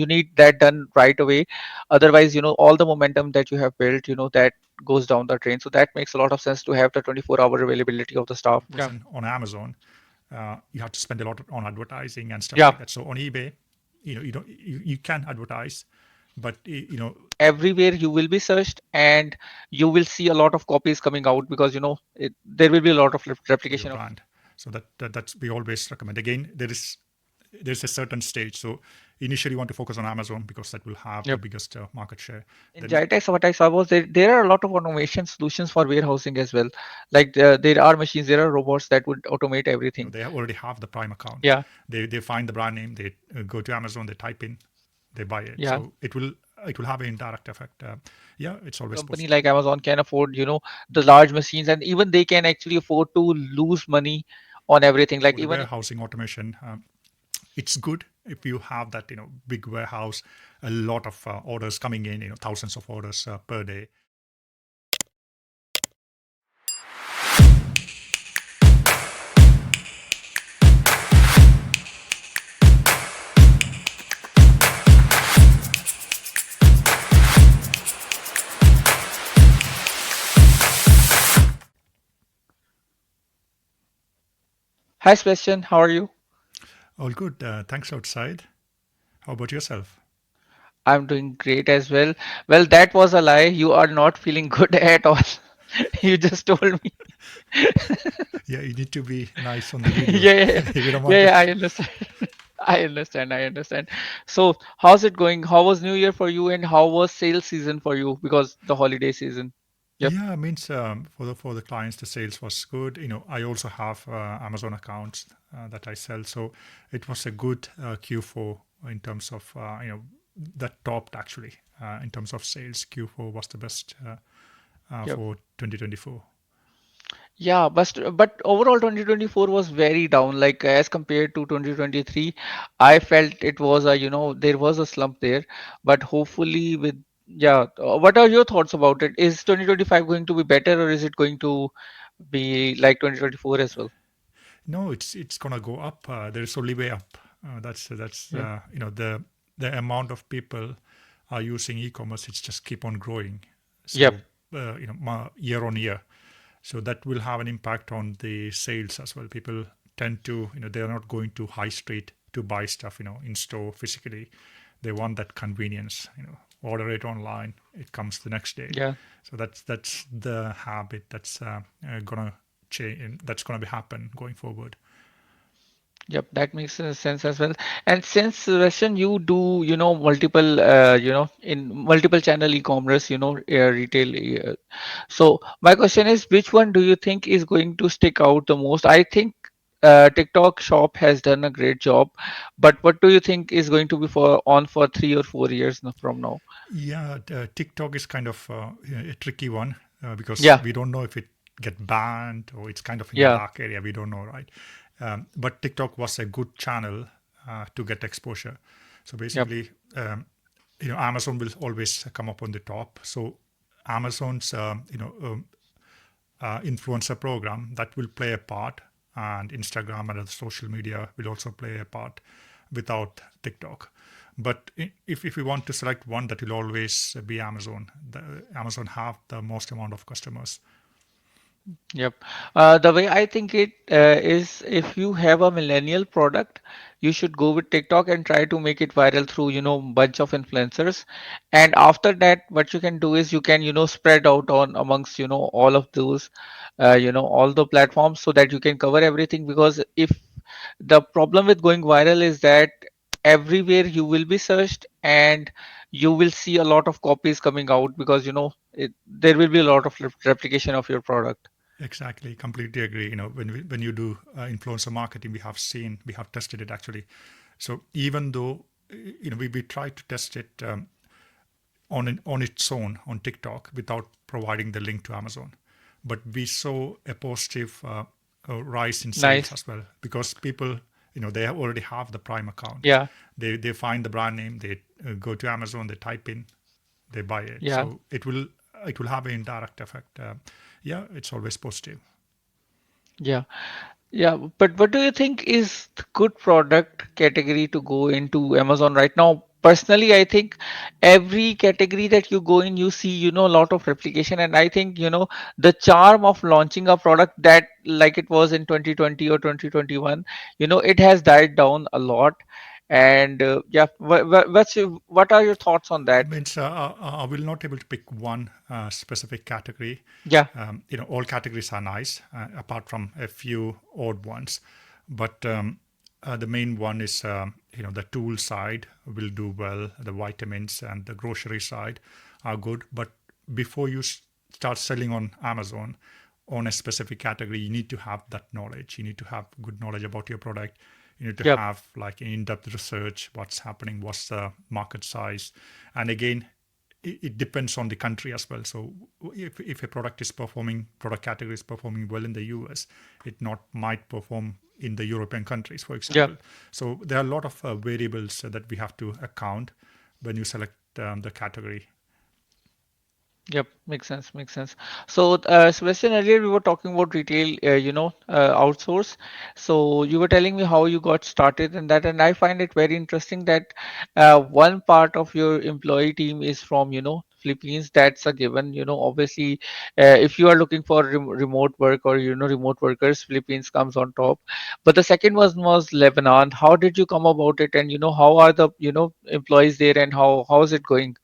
you need that done right away. Otherwise, all the momentum that you have built, that goes down the drain. So that makes a lot of sense to have the 24-hour availability of the staff. Because Yeah. on Amazon, you have to spend a lot on advertising and stuff Yeah. like that. So on eBay, you can advertise, but Everywhere you will be searched, and you will see a lot of copies coming out, because there will be a lot of for your replication of. brand. So that's we always recommend. Again, there's a certain stage. So initially, you want to focus on Amazon because that will have the Yep. biggest market share. In Then Jitex, what I saw was there are a lot of automation solutions for warehousing as well. Like there are machines, there are robots that would automate everything. they already have the Prime account. Yeah. They find the brand name, they go to Amazon, they type in, they buy it. Yeah. So it will have an indirect effect. Yeah, it's always Company positive. like Amazon can afford, the large machines, and even they can actually afford to lose money on everything. Like For the even if. warehousing automation, it's good if you have that big warehouse, a lot of orders coming in, thousands of orders per day. Hi, Sebastian, how are you? All good. Thanks outside. How about yourself? I'm doing great as well. Well, that was a lie. You are not feeling good at all. You just told me. Yeah, you need to be nice on the video. Yeah, yeah, yeah, If you don't want yeah, to. yeah, I understand. I understand. I understand. So, how's it going? How was New Year for you, and how was sales season for you? Because the holiday season. Yep. Yeah, it means for the clients, the sales was good. I also have Amazon accounts that I sell, so it was a good Q4 in terms of that topped actually in terms of sales. Q4 was the best Yep. for 2024. Yeah, but overall 2024 was very down. Like as compared to 2023, I felt it was there was a slump there. But hopefully with. Yeah, what are your thoughts about it? Is 2025 going to be better, or is it going to be like 2024 as well? No, it's gonna go up. There's only way up. That's Yep. the amount of people are using e-commerce. It's just keep on growing. Yep. So year on year. So that will have an impact on the sales as well. People tend to, they're not going to high street to buy stuff, in store physically. They want that convenience, order it online, it comes the next day. Yeah. So that's the habit that's gonna change. That's gonna be happen going forward. Yep, that makes sense as well. And since Russian, you do, multiple, in multiple channel e-commerce, retail. So my question is, which one do you think is going to stick out the most? I think TikTok Shop has done a great job, but what do you think is going to be for 3 or 4 years from now? Yeah, TikTok is kind of a tricky one because Yeah, we don't know if it get banned or it's kind of in a yeah, dark area. We don't know, right? But TikTok was a good channel to get exposure. So yep, basically, Amazon will always come up on the top. So Amazon's influencer program that will play a part, and Instagram and other social media will also play a part without TikTok. But if we want to select one, that will always be Amazon. Amazon have the most amount of customers. yep. The way I think it is, if you have a millennial product, you should go with TikTok and try to make it viral through, bunch of influencers. And after that, what you can do is you can, spread out on amongst, all of those, all the platforms, so that you can cover everything. Because if the problem with going viral is that everywhere you will be searched, and you will see a lot of copies coming out, because, there will be a lot of replication of your product. Exactly, completely agree. When you do influencer marketing, we have tested it actually. So even though we try to test it on its own on TikTok without providing the link to Amazon, but we saw a positive rise in sales Nice. as well because people they already have the Prime account. Yeah. They find the brand name, they go to Amazon, they type in, they buy it. Yeah. So it will have an indirect effect. Yeah, it's always positive. Yeah. Yeah. But what do you think is the good product category to go into Amazon right now? personally, I think every category that you go in, you see, a lot of replication. And I think, the charm of launching a product that like it was in 2020 or 2021, it has died down a lot. And yeah, what are your thoughts on that? Means I will not able to pick one specific category. Yeah, All categories are nice, apart from a few odd ones. But the main one is, the tool side will do well. The vitamins and the grocery side are good. But before you start selling on Amazon on a specific category, you need to have that knowledge. You need to have good knowledge about your product. You need to yeah, have like in-depth research, what's happening, what's the market size. And again, it depends on the country as well. So if a product category is performing well in the US, it not might perform in the European countries, for yeah. example. So there are a lot of variables that we have to account when you select the category. Yep, makes sense, makes sense. So, Sebastian, earlier we were talking about retail, outsource. So you were telling me how you got started in that, and I find it very interesting that one part of your employee team is from, Philippines. That's a given. Obviously, if you are looking for remote work or remote workers, Philippines comes on top. But the second one was Lebanon. How did you come about it, and how are the employees there, and how is it going?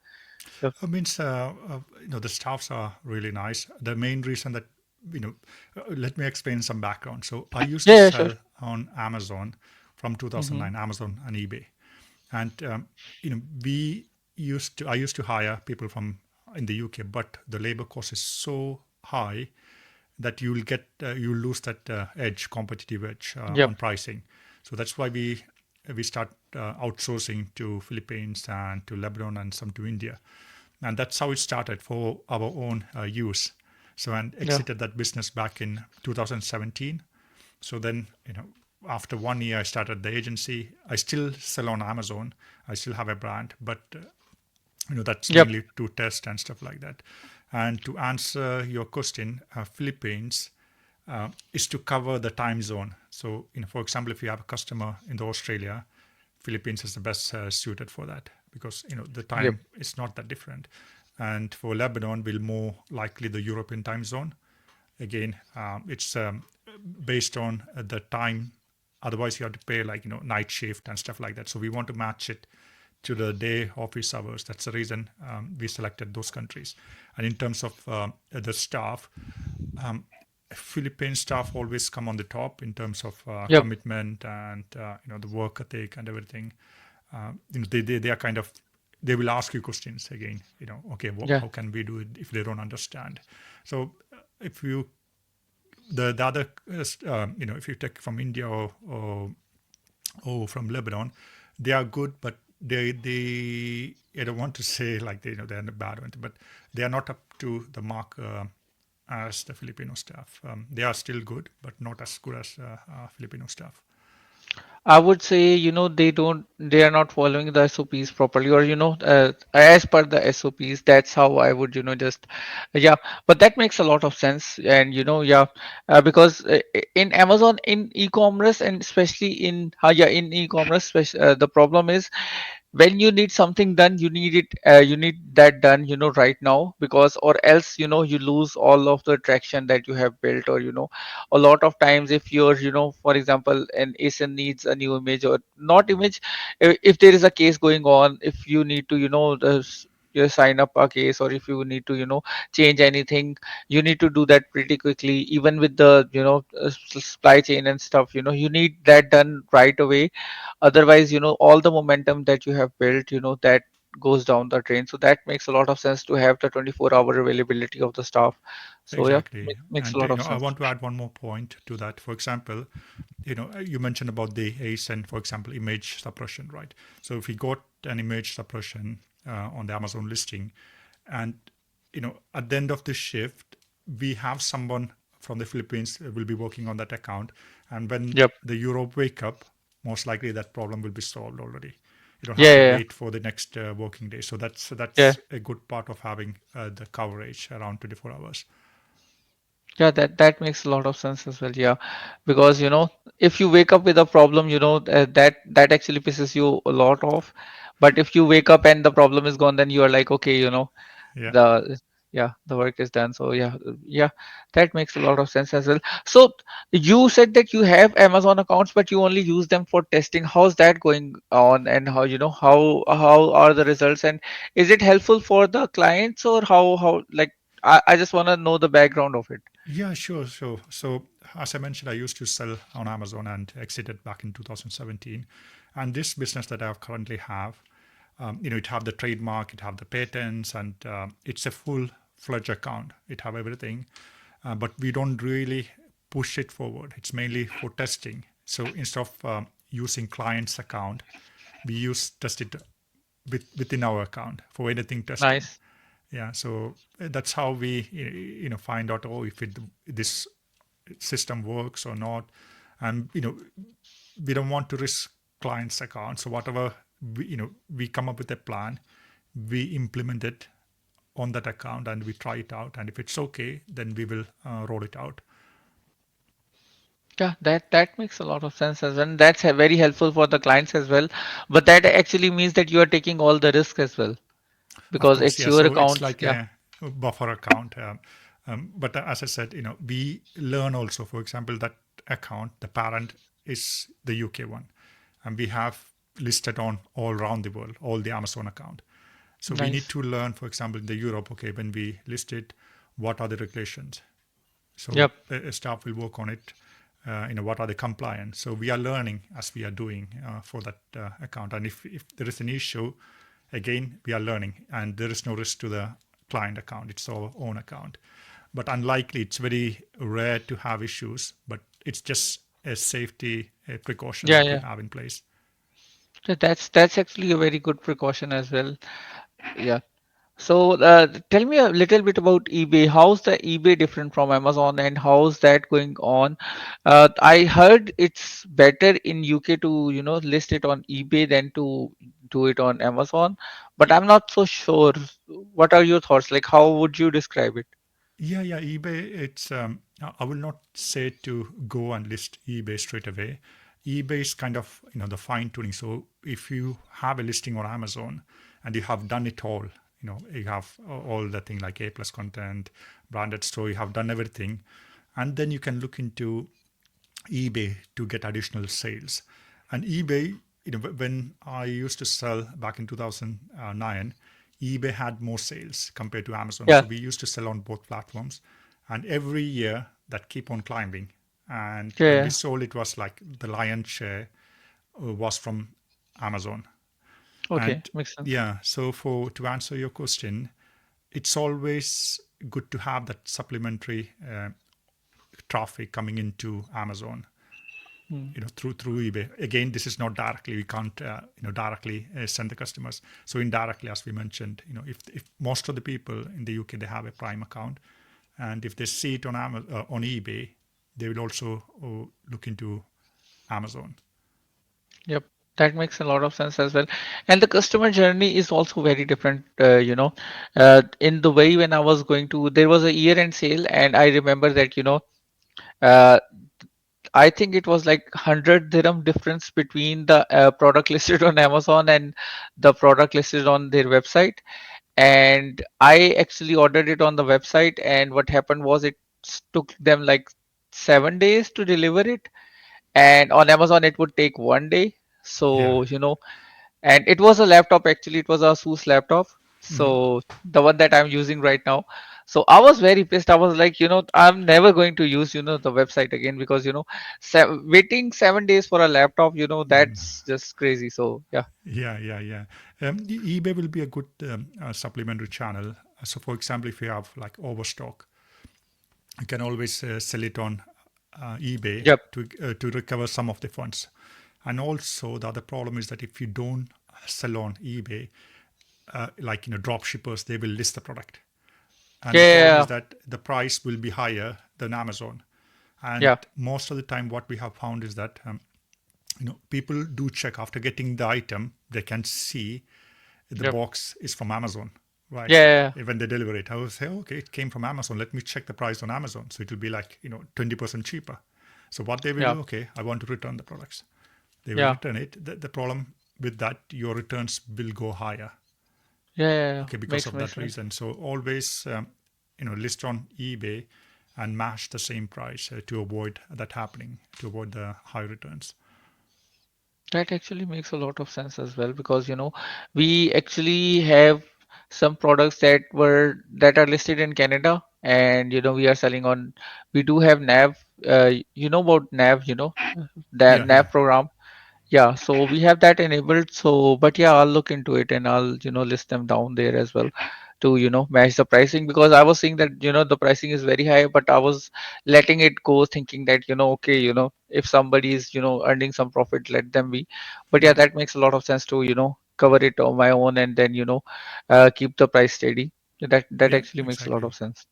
Yep. Means the staffs are really nice. The main reason that let me explain some background. So I used to Yeah, yeah, sure. sell on Amazon from Mm-hmm. 2009, Amazon and eBay, and we used to I used to hire people from in the UK, but the labor cost is so high that you'll lose that edge, competitive edge Yep. on pricing. So that's why we start outsourcing to Philippines and to Lebanon and some to India, and that's how it started for our own use. So and Yeah. exited that business back in 2017. So then after 1 year I started the agency. I still sell on Amazon. I still have a brand, but that's Yep. mainly to test and stuff like that. And to answer your question, Philippines is to cover the time zone. So for example, if you have a customer in the Australia, Philippines is the best suited for that because the Yep. time is not that different. And for Lebanon, will more likely the European time zone. Again, it's based on the time. Otherwise, you have to pay like night shift and stuff like that. So we want to match it to the day office hours. That's the reason we selected those countries. And in terms of the staff, um, Philippine staff always come on the top in terms of Yep. commitment and the work ethic and everything. They are kind of they will ask you questions again. Okay, Yeah. how can we do it if they don't understand? So if you the other if you take from India or from Lebanon, they are good, but they I don't want to say like they're in a bad one, but they are not up to the mark as the Filipino staff. They are still good, but not as good as Filipino staff. I would say, they are not following the SOPs properly, or, as per the SOPs. That's how I would, just, yeah. But that makes a lot of sense. And, yeah, because in Amazon, in e-commerce, and especially yeah, in e-commerce, the problem is when you need something done, you need that done, right now, because or else, you lose all of the traction that you have built. Or, a lot of times, if you're, for example, an ASIN needs a new image or not image, if there is a case going on, if you need to, you sign up a case, or if you need to, change anything, you need to do that pretty quickly, even with the, supply chain and stuff. You need that done right away. Otherwise, all the momentum that you have built, that goes down the drain. So that makes a lot of sense to have the 24-hour availability of the staff. So yeah, Exactly. makes a And lot of I sense. want to add one more point to that. For example, you mentioned about the ASIN, for example, image suppression, right? So if we got an image suppression on the Amazon listing, and at the end of the shift, we have someone from the Philippines will be working on that account, and when Yep. the Europe wake up, most likely that problem will be solved already. You don't Yeah, have to yeah, wait for the next working day. So yeah. that's a good part of having the coverage around 24 hours. Yeah, that makes a lot of sense as well. Yeah, because if you wake up with a problem, that actually pisses you a lot off. But if you wake up and the problem is gone, then you are like, okay, Yeah. the yeah, the work is done. So yeah, yeah, that makes a lot of sense as well. So you said that you have Amazon accounts, but you only use them for testing. How's that going on, and how are the results, and is it helpful for the clients, or how like I just want to know the background of it. Yeah, sure, sure. So, as I mentioned, I used to sell on Amazon and exited back in 2017. And this business that I currently have, it have the trademark, it have the patents, and it's a full-fledged account. It have everything, but we don't really push it forward. It's mainly for testing. So instead of using client's account, we use test it within our account for anything testing. Nice. Yeah, so that's how we find out, oh, if this system works or not. And we don't want to risk clients account, so whatever we come up with a plan, we implement it on that account and we try it out, and if it's okay, then we will roll it out. Yeah, that makes a lot of sense as well. And that's very helpful for the clients as well. But that actually means that you are taking all the risk as well Of because course, it's yeah. your So it's accounts. like Yeah, a buffer account. But as I said, we learn also. For example, that account, the parent is the UK one, and we have listed on all around the world, all the Amazon account. So we need nice. to learn, for example, in the Europe. Okay, when we list it, what are the regulations? So Yep. staff will work on it. What are the compliance? So we are learning as we are doing for that account. And if there is an issue, again we are learning, and there is no risk to the client account. It's our own account. But unlikely, it's very rare to have issues. But it's just a safety precaution Yeah, that we yeah. have in place. That's actually a very good precaution as well. Yeah. So tell me a little bit about eBay. How's the eBay different from Amazon, and how's that going on? I heard it's better in UK to list it on eBay than to do it on Amazon, but I'm not so sure. What are your thoughts? Like, how would you describe it? Yeah, yeah, eBay, it's I will not say to go and list eBay straight away. eBay is kind of, the fine tuning. So if you have a listing on Amazon and you have done it all, you have all the thing like A plus content, branded store, you have done everything, and then you can look into eBay to get additional sales. And eBay, when I used to sell back in 2009, eBay had more sales compared to Amazon. Yeah, So we used to sell on both platforms, and every year that keep on climbing. And yeah, when we yeah. sold, it was like the lion's share was from Amazon. Okay, And makes sense. yeah, so for to answer your question, it's always good to have that supplementary traffic coming into Amazon, Hmm. through eBay. Again, this is not directly, we can't directly send the customers. So indirectly, as we mentioned, if most of the people in the UK, they have a Prime account, and if they see it on on eBay, they will also look into Amazon. Yep, that makes a lot of sense as well. And the customer journey is also very different. In the way when I was going to, there was a year-end sale, and I remember that, uh, I think it was like 100 dirham difference between the product listed on Amazon and the product listed on their website. And I actually ordered it on the website, and what happened was it took them like 7 days to deliver it, and on Amazon it would take 1 day. Yeah. So and it was a laptop, actually it was a Asus laptop, Mhm. so the one that I'm using right now. So I was very pissed. I was like, I'm never going to use the website again, because waiting 7 days for a laptop, that's just crazy. So yeah. Yeah, yeah, yeah. eBay will be a good supplementary channel. So, for example, if you have like overstock, you can always sell it on eBay Yep. to recover some of the funds. And also, the other problem is that if you don't sell on eBay, like drop shippers, they will list the product, and Yeah, the yeah, problem is yeah. that the price will be higher than Amazon. And Yeah. most of the time, what we have found is that people do check after getting the item, they can see the Yep. box is from Amazon, right? Yeah, yeah, When they deliver it, I will say, okay, it came from Amazon. Let me check the price on Amazon. So it will be like 20% cheaper. So what they will yeah, do, okay, I want to return the products. They will yeah, return it. The problem. with that your returns will go higher. Yeah, yeah, yeah. Okay, because of Makes that sense. reason. So always list on eBay and match the same price to avoid that happening, to avoid the high returns. That actually makes a lot of sense as well because we actually have some products that are listed in Canada, and we are selling on. We do have NAV. You know about NAV, the Yeah, yeah, NAV program. Yeah, so we have that enabled. So, but yeah, I'll look into it and I'll, list them down there as well to, match the pricing because I was seeing that, the pricing is very high, but I was letting it go thinking that, okay, if somebody is, earning some profit, let them be. But yeah, yeah, that makes a lot of sense to, cover it on my own and then, keep the price steady. That yeah, actually makes a lot exactly. of sense.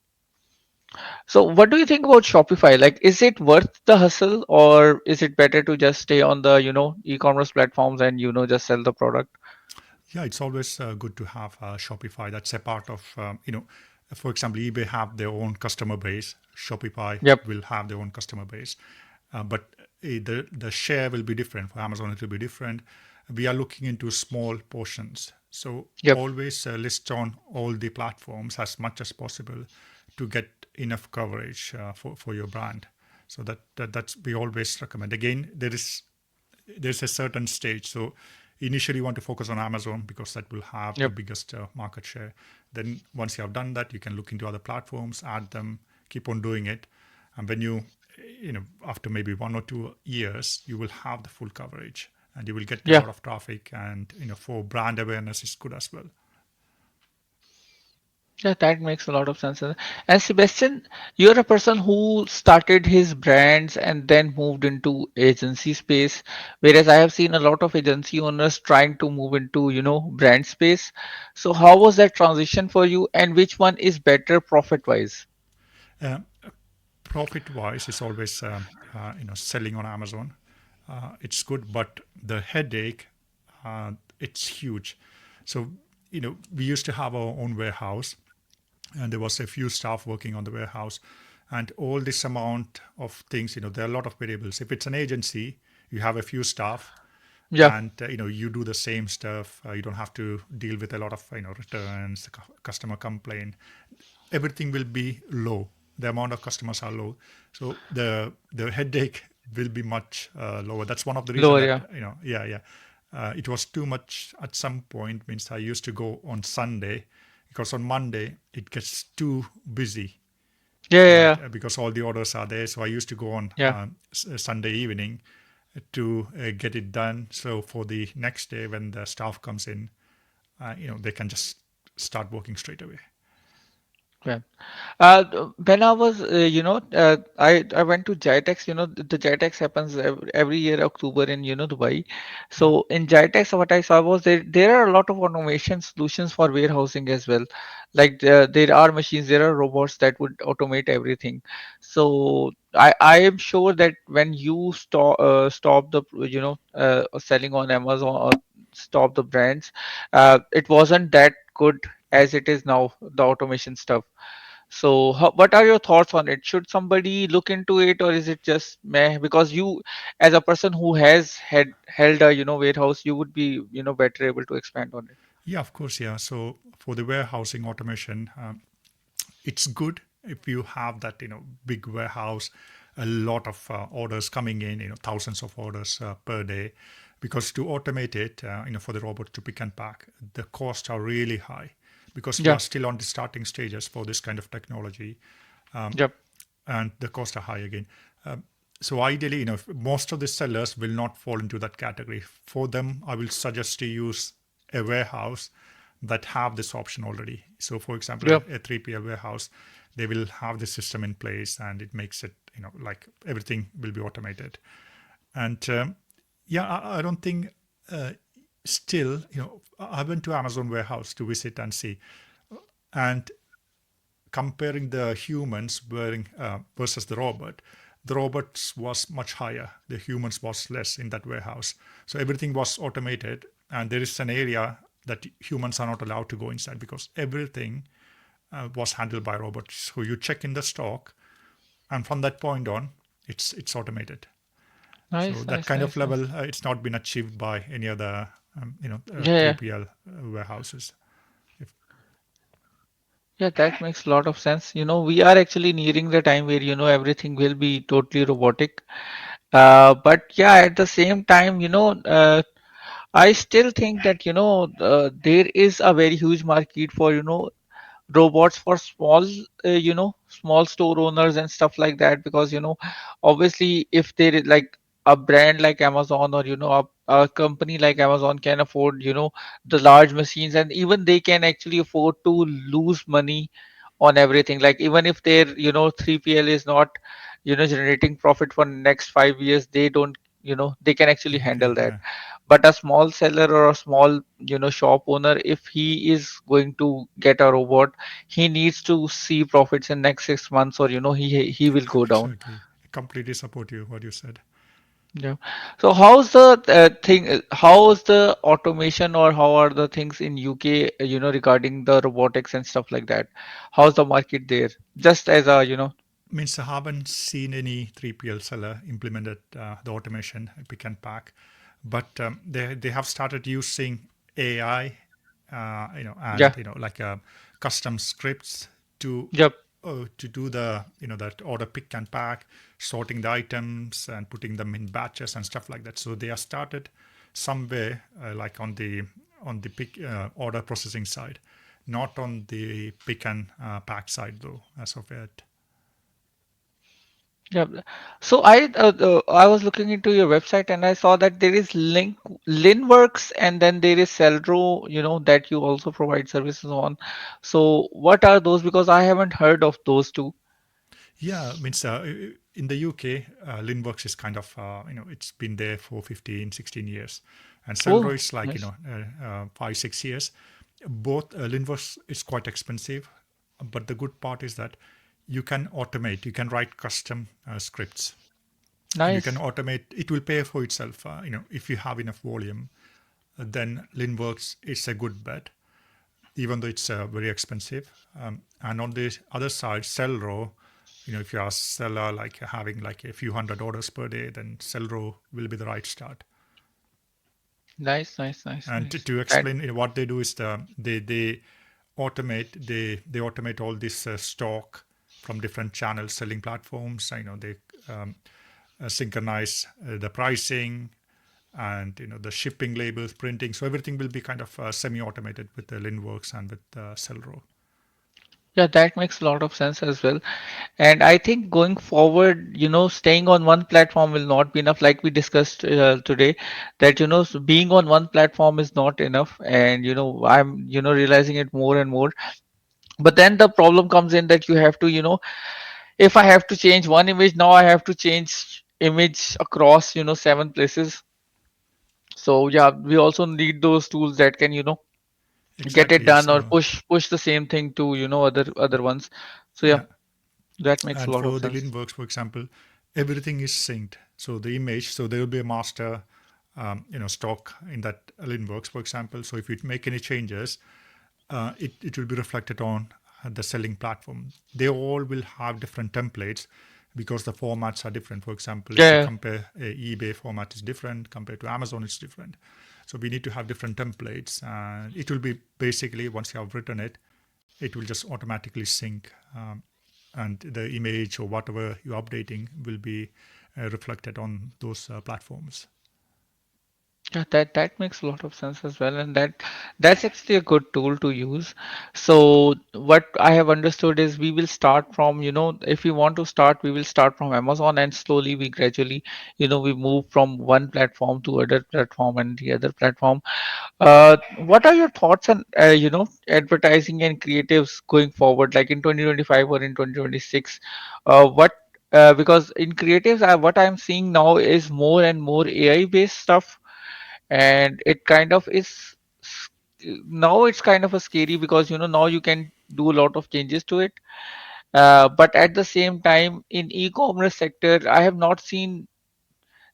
So what do you think about Shopify? Like, is it worth the hustle or is it better to just stay on the, e-commerce platforms and, just sell the product? Yeah, it's always good to have Shopify. That's a part of, for example, eBay have their own customer base. Shopify Yep. will have their own customer base, but the share will be different. For Amazon, it will be different. We are looking into small portions, so Yep. always list on all the platforms as much as possible to get enough coverage for your brand. So that's we always recommend. Again, there's a certain stage. So initially you want to focus on Amazon because that will have the Yep. biggest market share. Then once you have done that, you can look into other platforms, add them, keep on doing it. And when after maybe 1 or 2 years, you will have the full coverage and you will get a Yeah. lot of traffic. And for brand awareness is good as well. Yeah, that makes a lot of sense. And Sebastian, you're a person who started his brands and then moved into agency space, whereas I have seen a lot of agency owners trying to move into, brand space. So how was that transition for you, and which one is better profit-wise? Uh, Profit wise, it's always selling on Amazon. It's good, but the headache, it's huge. So we used to have our own warehouse, and there was a few staff working on the warehouse, and all this amount of things. There are a lot of variables. If it's an agency, you have a few staff, Yeah. and you do the same stuff. You don't have to deal with a lot of returns, customer complaint. Everything will be low. The amount of customers are low, so the headache will be much lower. That's one of the reason Lower, that yeah. yeah, yeah, it was too much at some point. Means I used to go on Sunday because on Monday it gets too busy, Yeah, yeah, right? yeah. Because all the orders are there. So I used to go on Yeah. Sunday evening to get it done. So for the next day when the staff comes in, they can just start working straight away. Yeah. When I was, I went to Jitex. The Jitex happens every year October in Dubai. Yeah, So in Jitex, what I saw was there are a lot of automation solutions for warehousing as well. Like there are machines, there are robots that would automate everything. So I am sure that when you stop the selling on Amazon or stop the brands, it wasn't that good yeah. as it is now, the automation stuff. So, what are your thoughts on it? Should somebody look into it, or is it just meh? Because you, as a person who has held a warehouse, you would be better able to expand on it. Yeah, of course, yeah. So for the warehousing automation, it's good if you have that big warehouse, a lot of orders coming in, thousands of orders per day, because to automate it, for the robot to pick and pack, the costs are really high because we Yeah. are still on the starting stages for this kind of technology, Yep. and the costs are high again. So ideally, most of the sellers will not fall into that category. For them, I will suggest to use a warehouse that have this option already. So, for example, Yep. a 3PL warehouse, they will have the system in place, and it makes it, like everything will be automated. And yeah, I don't think still, I went to Amazon warehouse to visit and see, and comparing the humans wearing versus the robots was much higher. The humans was less in that warehouse. So everything was automated, and there is an area that humans are not allowed to go inside because everything was handled by robots. So you check in the stock, and from that point on, it's automated. So Nice, that nice, kind of nice, nice. level, it's not been achieved by any other Yeah, yeah. 3PL warehouses. If, Yeah, that makes a lot of sense. We are actually nearing the time where, everything will be totally robotic. But yeah, at the same time, I still think that, there is a very huge market for, robots for small store owners and stuff like that, because obviously if there is like a brand like Amazon, or a company like Amazon can afford the large machines, and even they can actually afford to lose money on everything, like even if their 3PL is not generating profit for next 5 years, they don't they can actually handle okay, that. yeah. But a small seller or a small shop owner, if he is going to get a robot, he needs to see profits in next 6 months, or he will go down. Exactly. I completely support you what you said. Yeah. So how's the thing? How's the automation, or how are the things in UK? Regarding the robotics and stuff like that. How's the market there? Just as a Means I haven't seen any 3PL seller implemented the automation pick and pack, but they have started using AI, Yeah. and like custom scripts to Yep. to do the that order pick and pack, sorting the items and putting them in batches and stuff like that. So they have started somewhere like on the pick order processing side, not on the pick and pack side though as of yet. Yeah. So I was looking into your website, and I saw that there is Linworks, and then there is Celro, that you also provide services on. So what are those? Because I haven't heard of those two. Yeah, means in the UK, Linworks is kind of, it's been there for 15, 16 years. And Cellro Oh, is like, nice. 5, 6 years. Both Linworks is quite expensive, but the good part is that you can automate, you can write custom scripts, and you can Nice. automate, it will pay for itself. If you have enough volume, then Linworks is a good bet, even though it's very expensive. And on the other side, Cellro, if you are a seller like having like a few hundred orders per day, then Cellro will be the right start. Nice, nice, nice, And nice. to That explain, what they do is they automate they automate all this stock from different channels, selling platforms. They um, synchronize the pricing and the shipping labels, printing. So everything will be kind of semi-automated with the Linworks and with Cellro. Yeah, that makes a lot of sense as well. And I think going forward, staying on one platform will not be enough, like we discussed today, that, being on one platform is not enough. And, I'm, realizing it more and more. But then the problem comes in that you have to, if I have to change one image, now I have to change image across, 7 places. So yeah, we also need those tools that can, get it Exactly. done, or So push the same thing to, other ones. So yeah, yeah, that makes a and lot of for the sense. Linworks, for example, everything is synced. So the image, so there will be a master, stock in that Linworks, for example. So if you make any changes, it will be reflected on the selling platform. They all will have different templates because the formats are different. For example, if you Yeah, compare eBay format is different compared to Amazon, it's different. So we need to have different templates, and it will be basically once you have written it, it will just automatically sync, and the image or whatever you're updating will be reflected on those platforms. yeah, that makes a lot of sense as well, and that's actually a good tool to use. So what I have understood is we will start from, if we want to start, we will start from Amazon, and slowly we gradually, we move from one platform to other platform and the other platform. What are your thoughts on, advertising and creatives going forward, like in 2025 or in 2026? What Because in creatives, what I'm seeing now is more and more AI based stuff, and it kind of is now it's kind of a scary, because now you can do a lot of changes to it. But at the same time, in e-commerce sector, I have not seen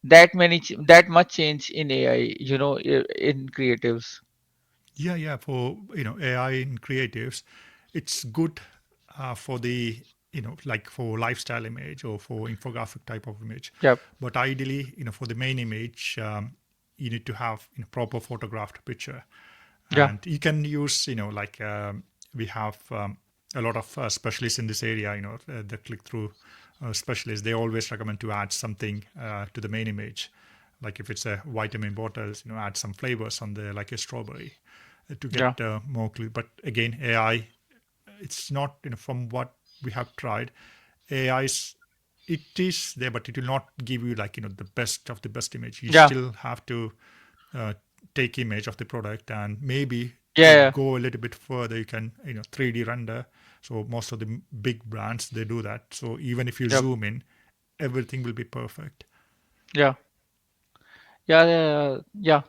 that much change in AI, in creatives. Yeah, yeah. For AI in creatives, it's good for the like for lifestyle image or for infographic type of image, Yep. but ideally for the main image, you need to have proper photographed picture, Yeah. and you can use like we have a lot of specialists in this area. The click through specialists, they always recommend to add something to the main image, like if it's a vitamin bottles, add some flavors on there like a strawberry to get Yeah. more clear. But again, AI, it's not, from what we have tried, AI's, it is there, but it will not give you like the best of the best image. You Yeah. still have to uh, take image of the product, and maybe to Yeah. go a little bit further, you can 3D render. So most of the big brands, they do that. So even if you Yeah. Yep. zoom in, everything will be perfect. Yeah. Yeah. Yeah. Yeah.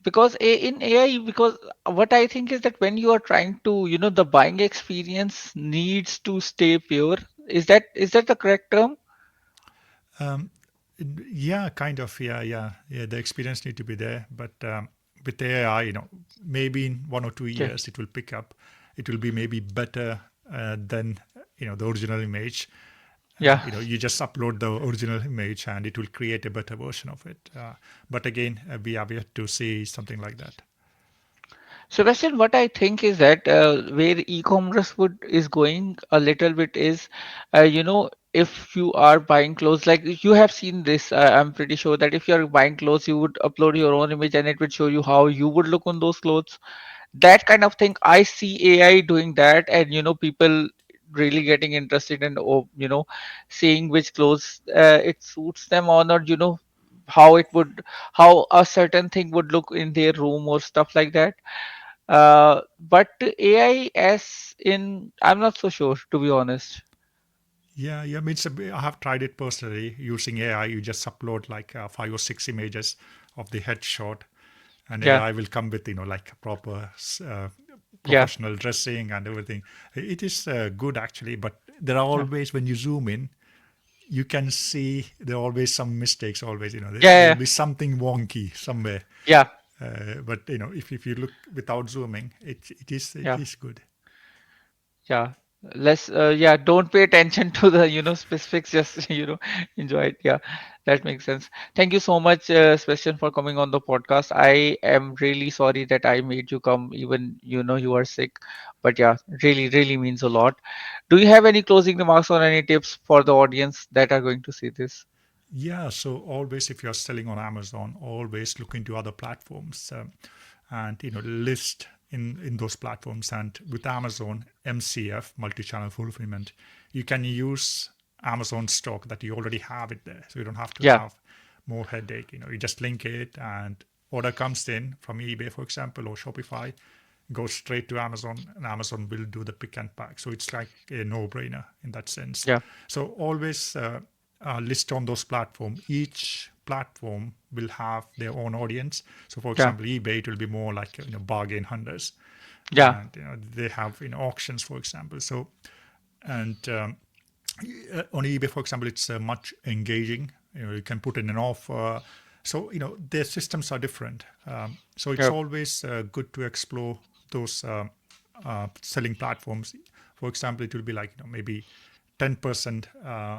Because in AI, because what I think is that when you are trying to, the buying experience needs to stay pure. Is that the correct term? Um, yeah, kind of. Yeah. The experience need to be there, but with AI, maybe in 1 or 2 years Okay. it will pick up. It will be maybe better than the original image. Yeah. You just upload the original image and it will create a better version of it. But again, we have yet to see something like that. Sebastian, what I think is that where e-commerce would is going a little bit is, if you are buying clothes, like you have seen this, I'm pretty sure that if you are buying clothes, you would upload your own image and it would show you how you would look on those clothes. That kind of thing, I see AI doing that, and people really getting interested in, seeing which clothes it suits them on, or how it would, how a certain thing would look in their room or stuff like that. But AI, as in, I'm not so sure, to be honest. Yeah. Means I have tried it personally using AI. You just upload like 5 or 6 images of the headshot, and Yeah. AI will come with like a proper Yeah. professional dressing and everything. It is good actually, but there are Yeah. always, when you zoom in, you can see there are always some mistakes. Always, there will Yeah. be something wonky somewhere. Yeah. But if you look without zooming, it Yeah. is good. Yeah. Less, yeah, don't pay attention to the, specifics, just, enjoy it. Yeah, that makes sense. Thank you so much, Sebastian, for coming on the podcast. I am really sorry that I made you come, even, you are sick. But yeah, really, really means a lot. Do you have any closing remarks or any tips for the audience that are going to see this? Yeah, so always if you're selling on Amazon, always look into other platforms, and list in those platforms. And with Amazon MCF, multi-channel fulfillment, you can use Amazon stock that you already have it there, so you don't have to Yeah. have more headache. You just link it, and order comes in from eBay, for example, or Shopify, goes straight to Amazon, and Amazon will do the pick and pack. So it's like a no-brainer in that sense. Yeah. So always list on those platforms. Each platform will have their own audience. So for Yeah. example, eBay, it will be more like bargain hunters, Yeah. and they have auctions, for example. So, and on eBay, for example, it's much engaging. You can put in an offer. So their systems are different. So it's Yeah. always good to explore those selling platforms. For example, it will be like maybe 10%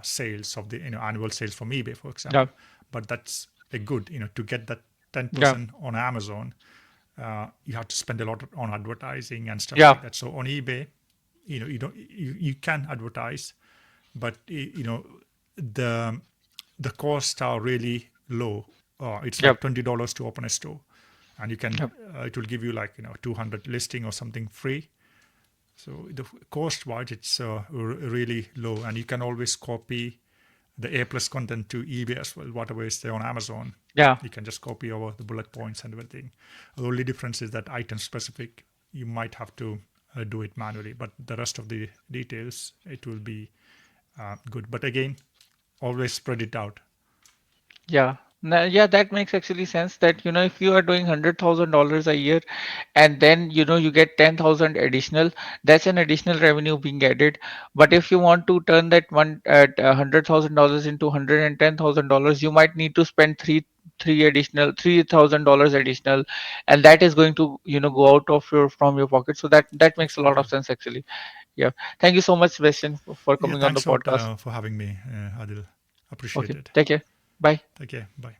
sales of the annual sales from eBay, for Yeah. example. But that's a good to get that Yeah. 10% on Amazon. You have to spend a lot on advertising and stuff Yeah. like that. So on eBay, you can advertise, but the the costs are really low. It's Yeah. like $20 to open a store, and you can Yeah. it will give you like 200 listing or something free. So the cost wise, it's really low, and you can always copy the A plus content to eBay as well. Whatever is there on Amazon, Yeah. you can just copy over the bullet points and everything. The only difference is that item specific, you might have to do it manually, but the rest of the details, it will be good. But again, always spread it out. Yeah. Yeah, that makes actually sense that, if you are doing $100,000 a year, and then, you get 10,000 additional, that's an additional revenue being added. But if you want to turn that one at $100,000 into $110,000, you might need to spend three additional $3,000 additional, and that is going to, go out of your from your pocket. So that makes a lot of Definitely. sense actually. Yeah. Thank you so much, Sebastian, for Yeah, coming on the thanks a lot podcast. for having me, Adil. Appreciate Okay. it. Take care. Bye. Take care. Bye.